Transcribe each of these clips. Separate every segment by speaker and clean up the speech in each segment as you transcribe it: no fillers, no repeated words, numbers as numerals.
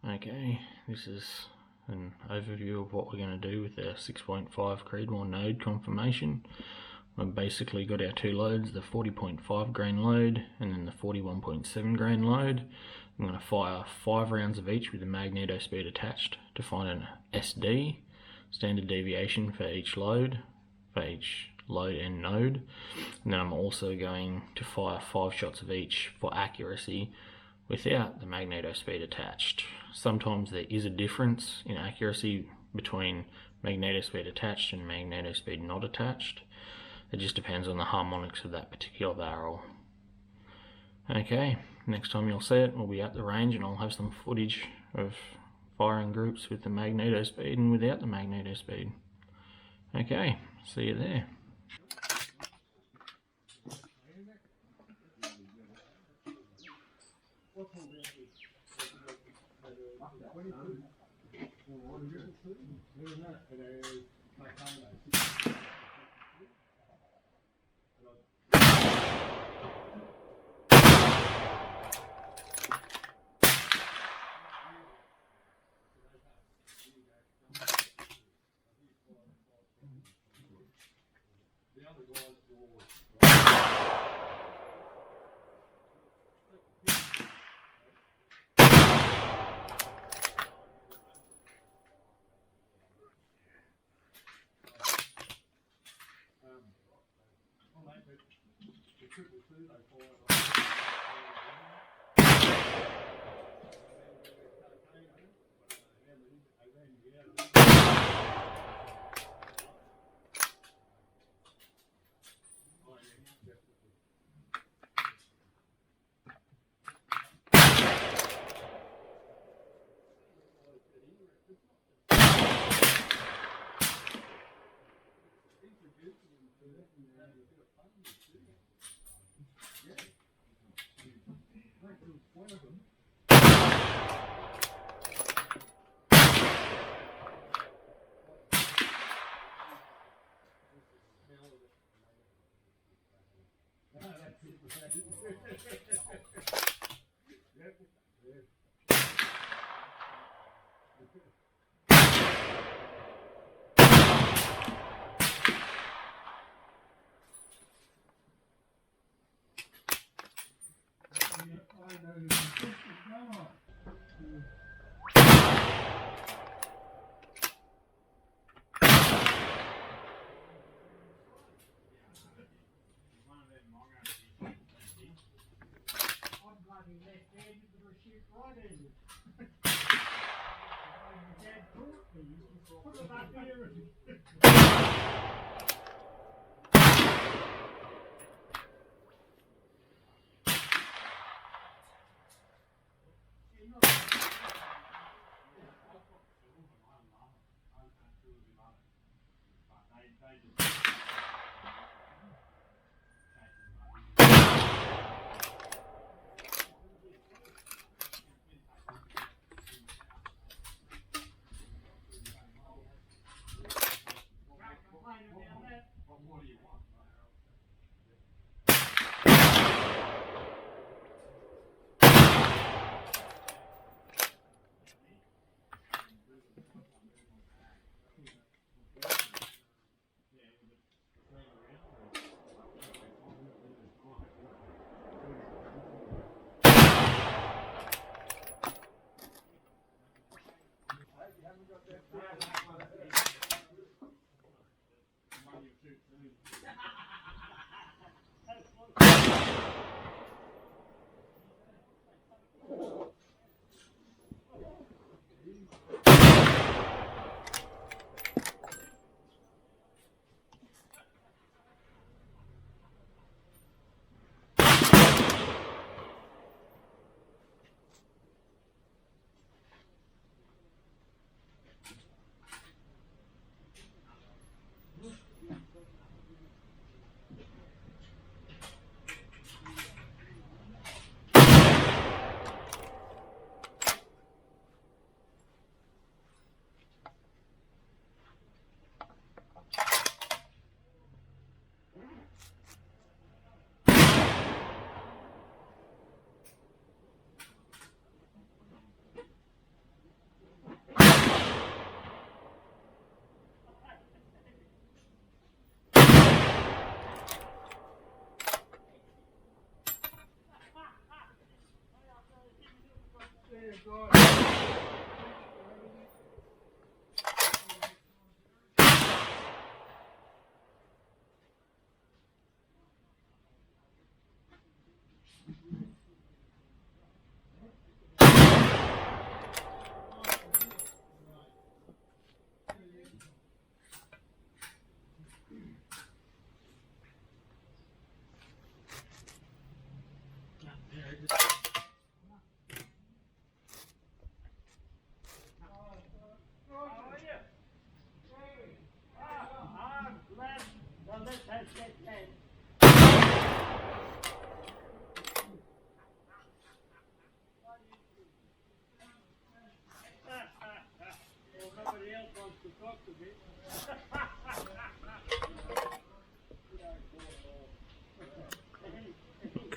Speaker 1: Okay, this is an overview of what we're going to do with our 6.5 Creedmoor node confirmation. We've basically got our two loads, the 40.5 grain load and then the 41.7 grain load. I'm going to fire 5 rounds of each with the magneto speed attached to find an SD, standard deviation for each load and node. And then I'm also going to fire 5 shots of each for accuracy without the magneto speed attached. Sometimes there is a difference in accuracy between magneto speed attached and magneto speed not attached. It just depends on the harmonics of that particular barrel. Okay, next time you'll see it, we'll be at the range and I'll have some footage of firing groups with the magneto speed and without the magneto speed. Okay, see you there.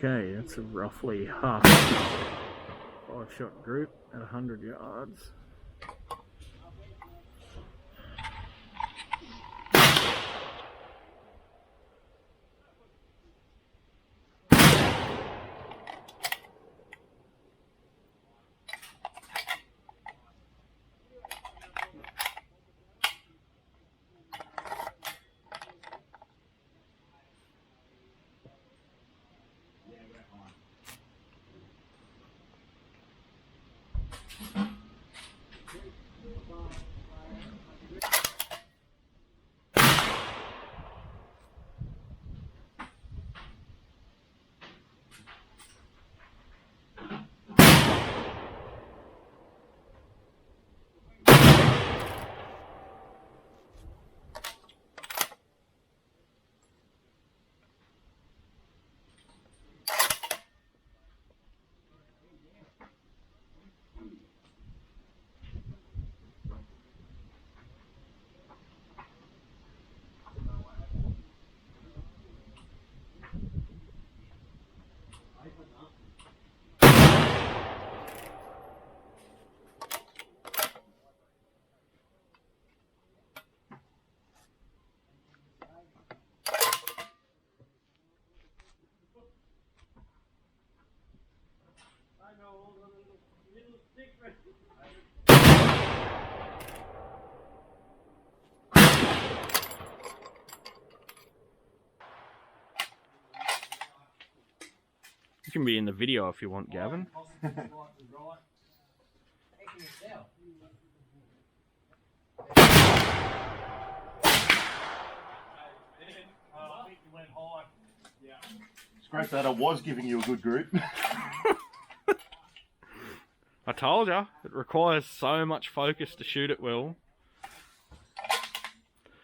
Speaker 1: Okay, that's a roughly half 5-shot group at 100 yards. You can be in the video if you want, Gavin.
Speaker 2: Scratch that, I was giving you a good group.
Speaker 1: I told ya, it requires so much focus to shoot it well.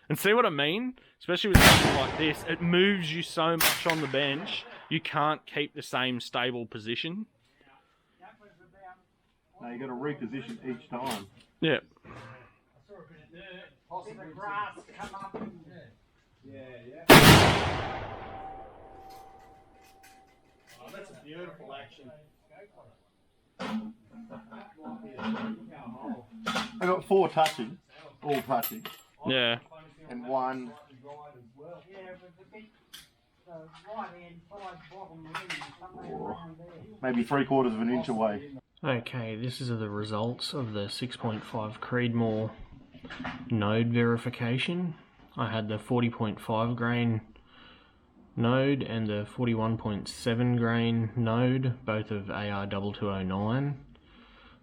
Speaker 1: And see what I mean? Especially with something like this, it moves you so much on the bench, you can't keep the same stable position.
Speaker 2: No, you got to reposition each time.
Speaker 1: Yeah.
Speaker 2: Oh, that's a beautiful action. I got 4 touching, all touching.
Speaker 1: Yeah.
Speaker 2: And 1. Maybe 3/4 of an inch away.
Speaker 1: Okay, this is the results of the 6.5 Creedmoor node verification. I had the 40.5 grain node and the 41.7 grain node, both of AR2209.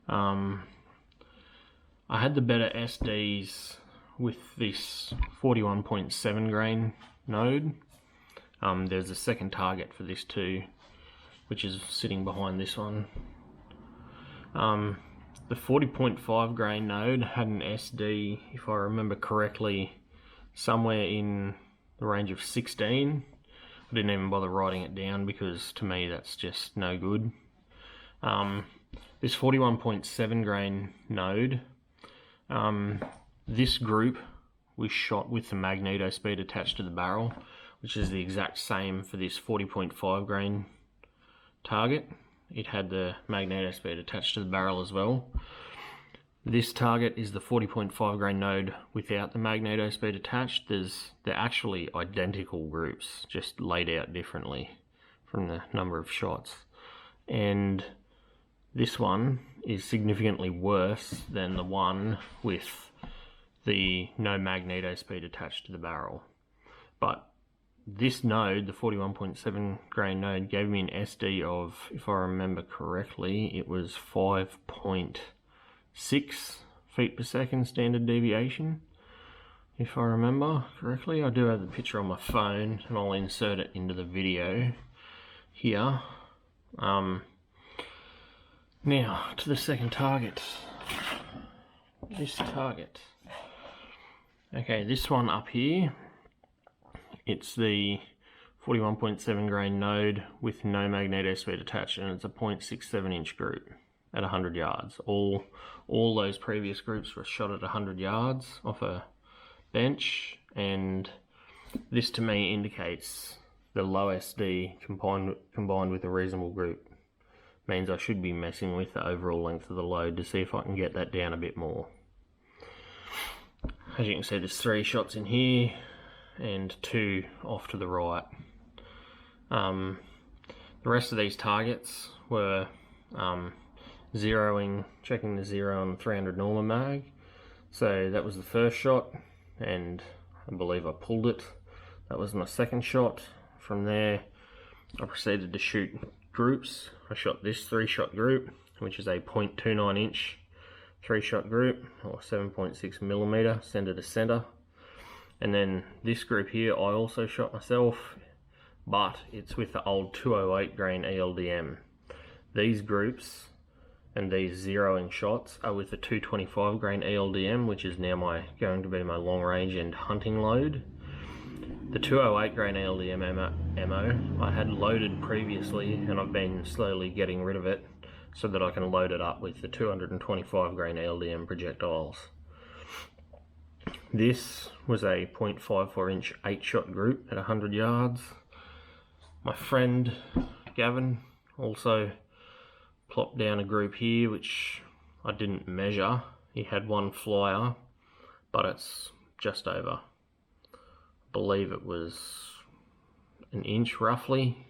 Speaker 1: I had the better SDs with this 41.7 grain node. There's a second target for this too, which is sitting behind this one. The 40.5 grain node had an SD, if I remember correctly, somewhere in the range of 16. I didn't even bother writing it down because to me that's just no good. This 41.7 grain node, this group we shot with the magneto speed attached to the barrel, which is the exact same for this 40.5 grain target. It had the magneto speed attached to the barrel as well. This target is the 40.5 grain node without the magneto speed attached. They're actually identical groups, just laid out differently from the number of shots. And this one is significantly worse than the one with the no magneto speed attached to the barrel. But this node, the 41.7 grain node, gave me an SD of, if I remember correctly, it was 5.6 feet per second standard deviation. If I remember correctly, I do have the picture on my phone and I'll insert it into the video here. Now to the second target. This target. Okay, this one up here, it's the 41.7 grain node with no magneto speed attached, and it's a 0.67 inch group at 100 yards. All those previous groups were shot at 100 yards off a bench, and this to me indicates the low SD combined with a reasonable group means I should be messing with the overall length of the load to see if I can get that down a bit more. As you can see, there's 3 shots in here and 2 off to the right. The rest of these targets were checking the zero on the 300 Norma mag. So that was the first shot, and I believe I pulled it. That was my second shot. From there, I proceeded to shoot groups. I shot this 3-shot group, which is a 0.29 inch 3-shot group, or 7.6 millimeter center to center. And then this group here I also shot myself, but it's with the old 208 grain ELDM. These groups and these zeroing shots are with the 225 grain ELDM, which is now going to be my long range and hunting load. The 208 grain ELDM ammo I had loaded previously, and I've been slowly getting rid of it so that I can load it up with the 225 grain ELDM projectiles. This was a 0.54 inch 8-shot group at 100 yards. My friend Gavin also plopped down a group here, which I didn't measure. He had one flyer, but it's just over, I believe it was an inch roughly,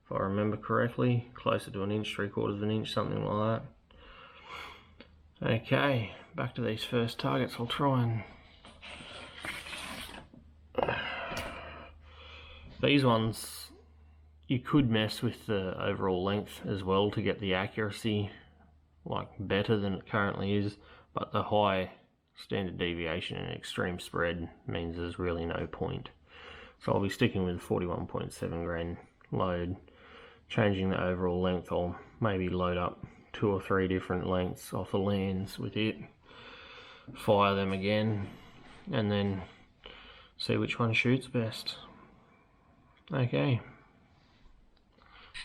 Speaker 1: if I remember correctly, closer to an inch, 3/4 of an inch, something like that. Okay, back to these first targets. I'll try and... These ones, you could mess with the overall length as well to get the accuracy like better than it currently is, but the high standard deviation and extreme spread means there's really no point. So I'll be sticking with 41.7 grain load. Changing the overall length, I'll maybe load up 2 or 3 different lengths off the lands with it, fire them again, and then see which one shoots best. Okay,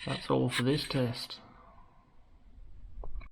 Speaker 1: that's all for this test.